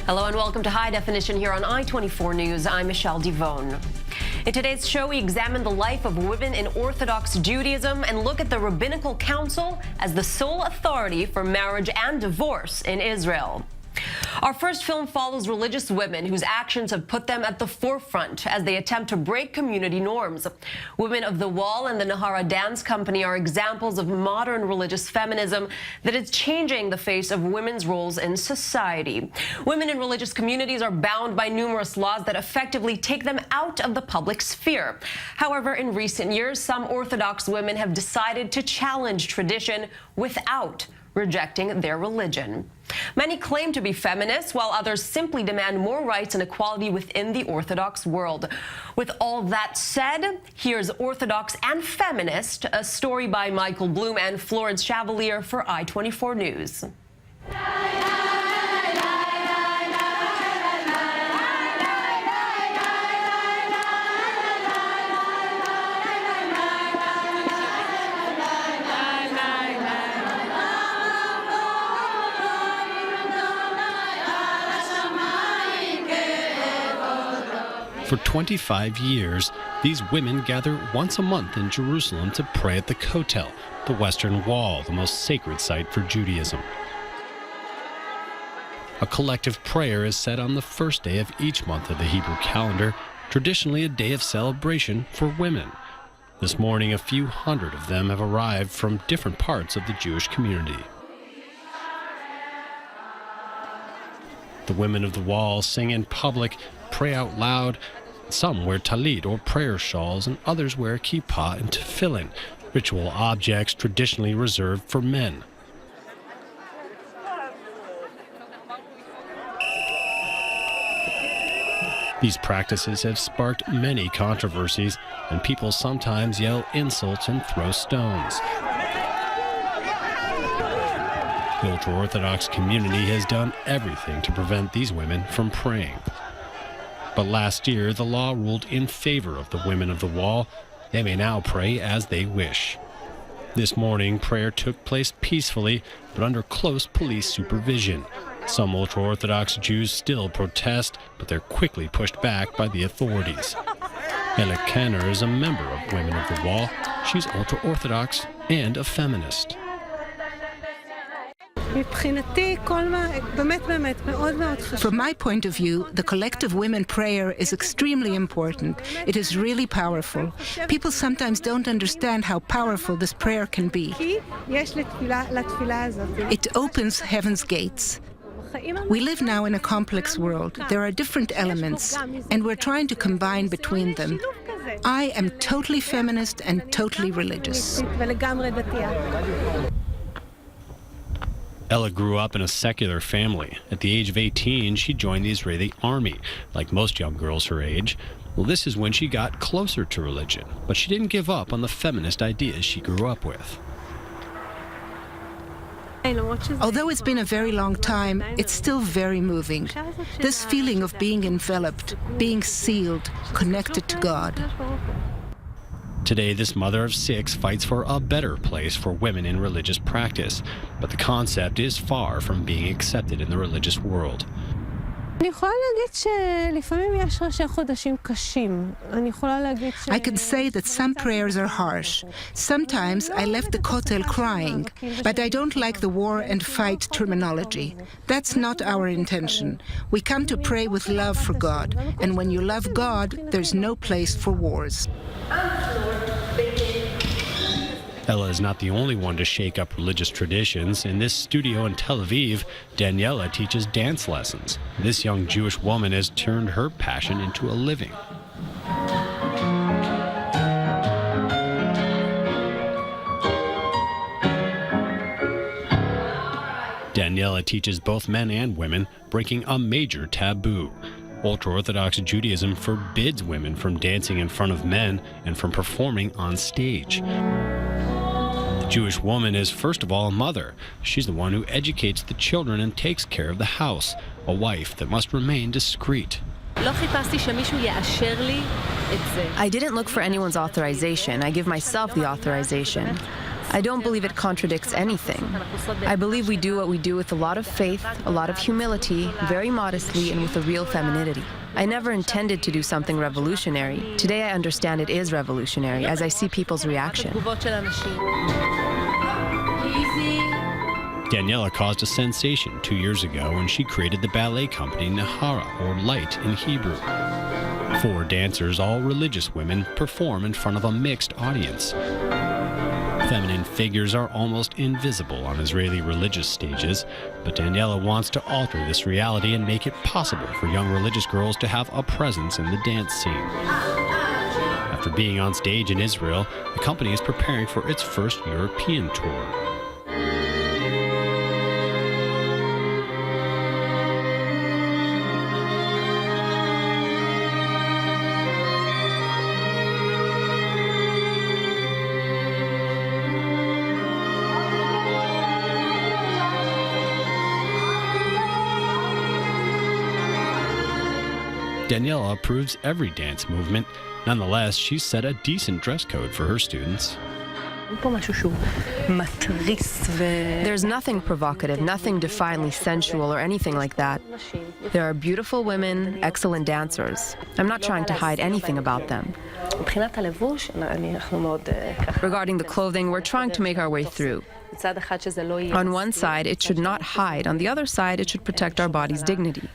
Hello and welcome to High Definition here on i24NEWS. I'm Michelle Devone. In today's show, we examine the life of women in Orthodox Judaism and look at the Rabbinical Council as the sole authority for marriage and divorce in Israel. Our first film follows religious women whose actions have put them at the forefront as they attempt to break community norms. Women of the Wall and the Nehara Dance Company are examples of modern religious feminism that is changing the face of women's roles in society. Women in religious communities are bound by numerous laws that effectively take them out of the public sphere. However, in recent years, some Orthodox women have decided to challenge tradition without rejecting their religion. Many claim to be feminists, while others simply demand more rights and equality within the Orthodox world. With all that said, here's Orthodox and Feminist, a story by Michael Bloom and Florence Chevalier for i24NEWS. For 25 years, these women gather once a month in Jerusalem to pray at the Kotel, the Western Wall, the most sacred site for Judaism. A collective prayer is said on the first day of each month of the Hebrew calendar, traditionally a day of celebration for women. This morning, a few hundred of them have arrived from different parts of the Jewish community. The women of the Wall sing in public, pray out loud. Some wear talit or prayer shawls, and others wear kippah and tefillin, ritual objects traditionally reserved for men. These practices have sparked many controversies, and people sometimes yell insults and throw stones. The ultra-Orthodox community has done everything to prevent these women from praying. But last year, the law ruled in favor of the women of the Wall. They may now pray as they wish. This morning, prayer took place peacefully, but under close police supervision. Some ultra-Orthodox Jews still protest, but they're quickly pushed back by the authorities. Ella Kenner is a member of Women of the Wall. She's ultra-Orthodox and a feminist. From my point of view, the collective women prayer is extremely important. It is really powerful. People sometimes don't understand how powerful this prayer can be. It opens heaven's gates. We live now in a complex world. There are different elements, and we're trying to combine between them. I am totally feminist and totally religious. Ella grew up in a secular family. At the age of 18, she joined the Israeli army, like most young girls her age. Well, this is when she got closer to religion, but she didn't give up on the feminist ideas she grew up with. Although it's been a very long time, it's still very moving. This feeling of being enveloped, being sealed, connected to God. Today, this mother of 6 fights for a better place for women in religious practice, but the concept is far from being accepted in the religious world. I can say that some prayers are harsh. Sometimes I left the Kotel crying, but I don't like the war and fight terminology. That's not our intention. We come to pray with love for God, and when you love God, there's no place for wars. Ella is not the only one to shake up religious traditions. In this studio in Tel Aviv, Daniela teaches dance lessons. This young Jewish woman has turned her passion into a living. Daniela teaches both men and women, breaking a major taboo. Ultra-Orthodox Judaism forbids women from dancing in front of men and from performing on stage. The Jewish woman is first of all a mother. She's the one who educates the children and takes care of the house, a wife that must remain discreet. I didn't look for anyone's authorization. I give myself the authorization. I don't believe it contradicts anything. I believe we do what we do with a lot of faith, a lot of humility, very modestly, and with a real femininity. I never intended to do something revolutionary. Today I understand it is revolutionary as I see people's reaction. Daniela caused a sensation 2 years ago when she created the ballet company Nehara, or Light in Hebrew. 4 dancers, all religious women, perform in front of a mixed audience. Feminine figures are almost invisible on Israeli religious stages, but Daniela wants to alter this reality and make it possible for young religious girls to have a presence in the dance scene. After being on stage in Israel, the company is preparing for its first European tour. Daniela approves every dance movement. Nonetheless, she's set a decent dress code for her students. There's nothing provocative, nothing defiantly sensual or anything like that. There are beautiful women, excellent dancers. I'm not trying to hide anything about them. Regarding the clothing, we're trying to make our way through. On one side, it should not hide. On the other side, it should protect our body's dignity.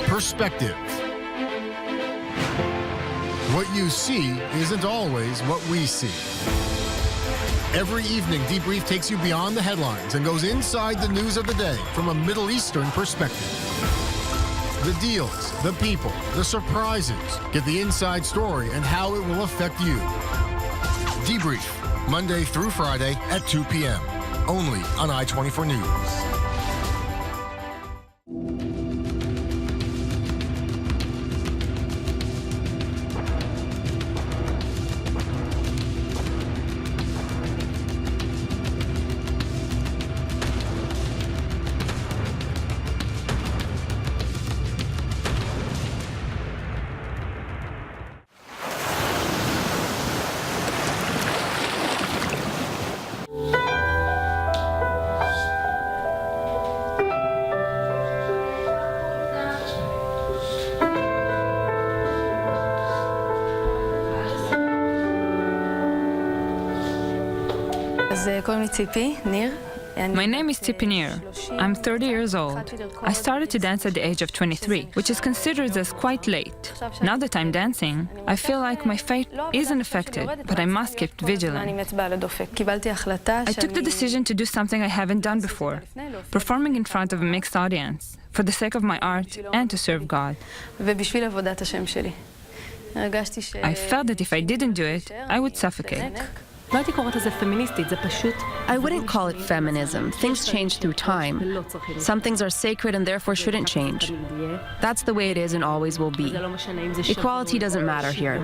Perspective. What you see isn't always what we see. Every evening, Debrief takes you beyond the headlines and goes inside the news of the day from a Middle Eastern perspective. The deals, the people, the surprises. Get the inside story and how it will affect you. Debrief, Monday through Friday at 2 p.m. Only on i24NEWS. My name is Tzipi Nir. I'm 30 years old. I started to dance at the age of 23, which is considered as quite late. Now that I'm dancing, I feel like my fate isn't affected, but I must keep vigilant. I took the decision to do something I haven't done before, performing in front of a mixed audience, for the sake of my art and to serve God. I felt that if I didn't do it, I would suffocate. I wouldn't call it feminism. Things change through time. Some things are sacred and therefore shouldn't change. That's the way it is and always will be. Equality doesn't matter here.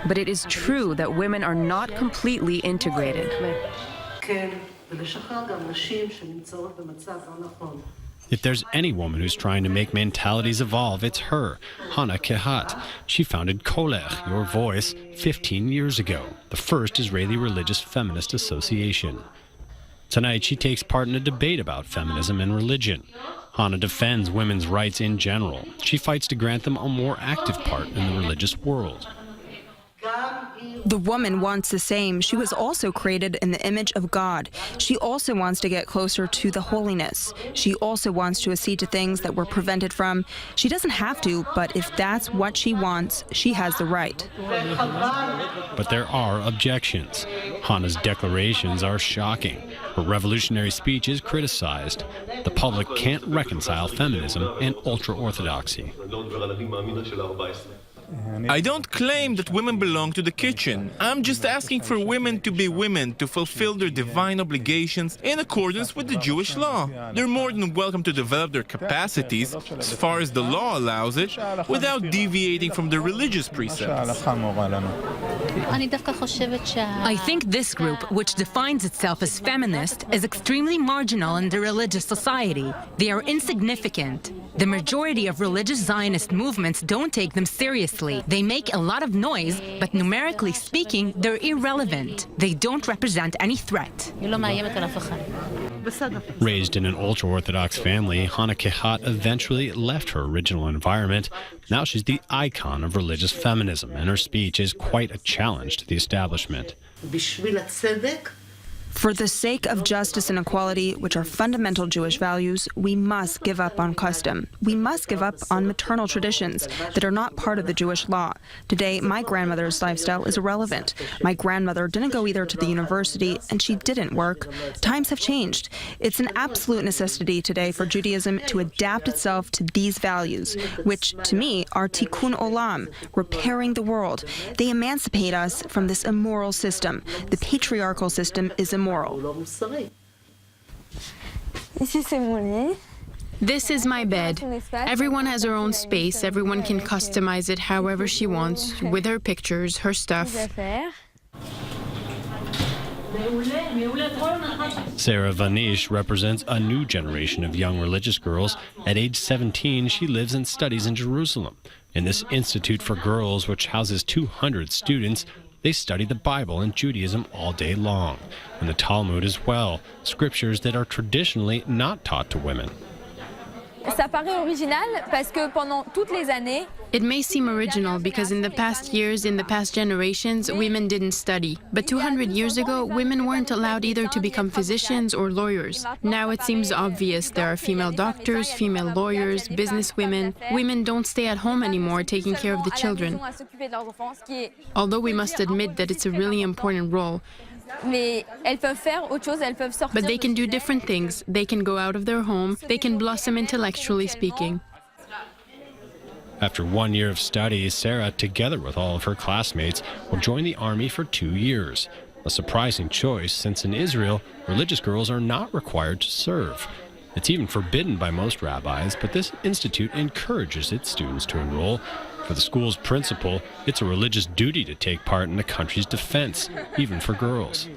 But it is true that women are not completely integrated. If there's any woman who's trying to make mentalities evolve, it's her, Hannah Kehat. She founded Kolech, Your Voice, 15 years ago, the first Israeli religious feminist association. Tonight, she takes part in a debate about feminism and religion. Hannah defends women's rights in general. She fights to grant them a more active part in the religious world. The woman wants the same. She was also created in the image of God. She also wants to get closer to the holiness. She also wants to accede to things that were prevented from. She doesn't have to, but if that's what she wants, she has the right. But there are objections. Hannah's declarations are shocking. Her revolutionary speech is criticized. The public can't reconcile feminism and ultra-orthodoxy. I don't claim that women belong to the kitchen. I'm just asking for women to be women, to fulfill their divine obligations in accordance with the Jewish law. They're more than welcome to develop their capacities, as far as the law allows it, without deviating from the religious precepts. I think this group, which defines itself as feminist, is extremely marginal in the religious society. They are insignificant. The majority of religious Zionist movements don't take them seriously. They make a lot of noise, but numerically speaking, they're irrelevant. They don't represent any threat. Raised in an ultra-Orthodox family, Hannah Kehat eventually left her original environment. Now she's the icon of religious feminism, and her speech is quite a challenge to the establishment. For the sake of justice and equality, which are fundamental Jewish values, we must give up on custom. We must give up on maternal traditions that are not part of the Jewish law. Today, my grandmother's lifestyle is irrelevant. My grandmother didn't go either to the university, and she didn't work. Times have changed. It's an absolute necessity today for Judaism to adapt itself to these values, which, to me, are tikkun olam, repairing the world. They emancipate us from this immoral system. The patriarchal system is immoral. This is my bed. Everyone has her own space. Everyone can customize it however she wants, with her pictures, her stuff. Sarah Vanish represents a new generation of young religious girls. At age 17, she lives and studies in Jerusalem. In this Institute for Girls, which houses 200 students, they study the Bible and Judaism all day long, and the Talmud as well, scriptures that are traditionally not taught to women. It may seem original because in the past years, in the past generations, women didn't study. But 200 years ago, women weren't allowed either to become physicians or lawyers. Now it seems obvious there are female doctors, female lawyers, businesswomen. Women don't stay at home anymore taking care of the children. Although we must admit that it's a really important role. But they can do different things. They can go out of their home. They can blossom intellectually speaking. After 1 year of study, Sarah, together with all of her classmates, will join the army for 2 years. A surprising choice, since in Israel, religious girls are not required to serve. It's even forbidden by most rabbis, but this institute encourages its students to enroll. For the school's principal, it's a religious duty to take part in the country's defense, even for girls.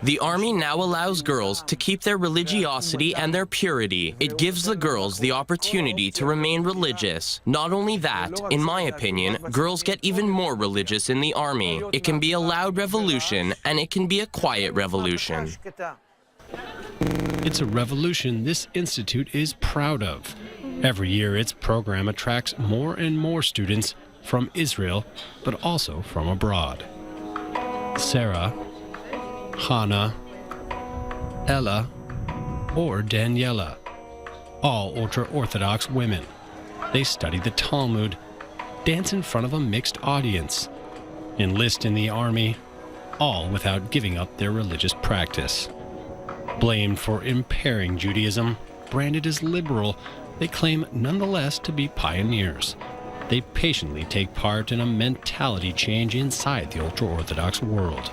The army now allows girls to keep their religiosity and their purity. It gives the girls the opportunity to remain religious. Not only that, in my opinion, girls get even more religious in the army. It can be a loud revolution, and it can be a quiet revolution. It's a revolution this institute is proud of. Every year, its program attracts more and more students from Israel, but also from abroad. Sarah, Hannah, Ella, or Daniela, all ultra-Orthodox women. They study the Talmud, dance in front of a mixed audience, enlist in the army, all without giving up their religious practice. Blamed for impairing Judaism, branded as liberal, they claim nonetheless to be pioneers. They patiently take part in a mentality change inside the ultra-Orthodox world.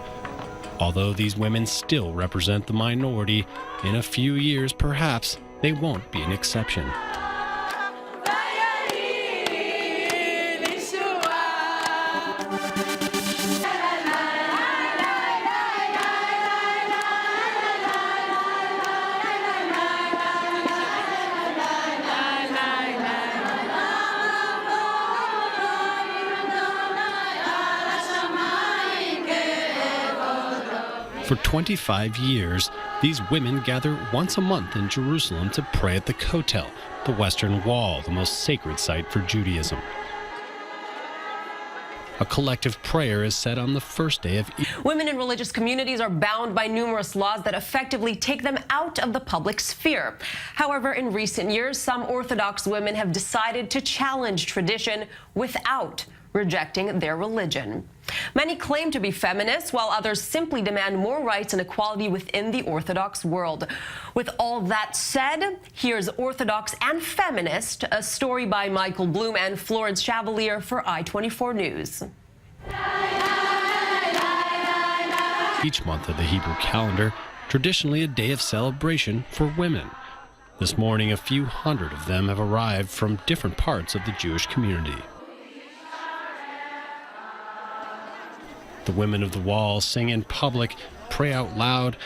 Although these women still represent the minority, in a few years perhaps they won't be an exception. For 25 years, these women gather once a month in Jerusalem to pray at the Kotel, the Western Wall, the most sacred site for Judaism. A collective prayer is said on the first day of Eid. Women in religious communities are bound by numerous laws that effectively take them out of the public sphere. However, in recent years, some Orthodox women have decided to challenge tradition without rejecting their religion. Many claim to be feminists, while others simply demand more rights and equality within the Orthodox world. With all that said, here's Orthodox and feminist, a story by Michael Bloom and Florence Chevalier for i24 News. Each month of the Hebrew calendar, traditionally a day of celebration for women. This morning, a few hundred of them have arrived from different parts of the Jewish community. The women of the wall sing in public, pray out loud.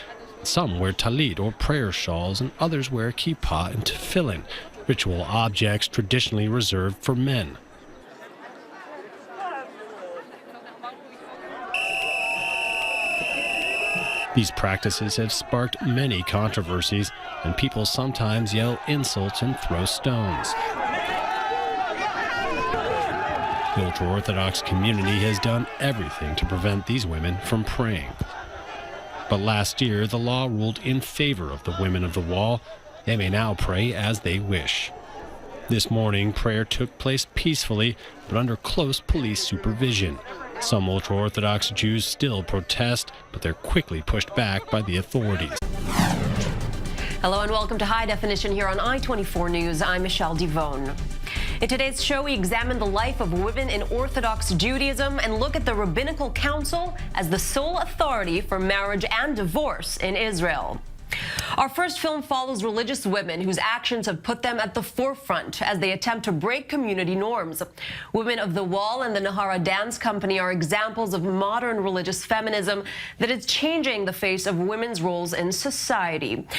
Some wear talit or prayer shawls, and others wear kippah and tefillin, ritual objects traditionally reserved for men. These practices have sparked many controversies, and people sometimes yell insults and throw stones. The ultra-Orthodox community has done everything to prevent these women from praying. But last year, the law ruled in favor of the women of the wall. They may now pray as they wish. This morning, prayer took place peacefully, but under close police supervision. Some ultra-Orthodox Jews still protest, but they're quickly pushed back by the authorities. Hello and welcome to High Definition here on i24 News. I'm Michelle Devone. In today's show, we examine the life of women in Orthodox Judaism and look at the Rabbinical Council as the sole authority for marriage and divorce in Israel. Our first film follows religious women whose actions have put them at the forefront as they attempt to break community norms. Women of the Wall and the Nehara Dance Company are examples of modern religious feminism that is changing the face of women's roles in society.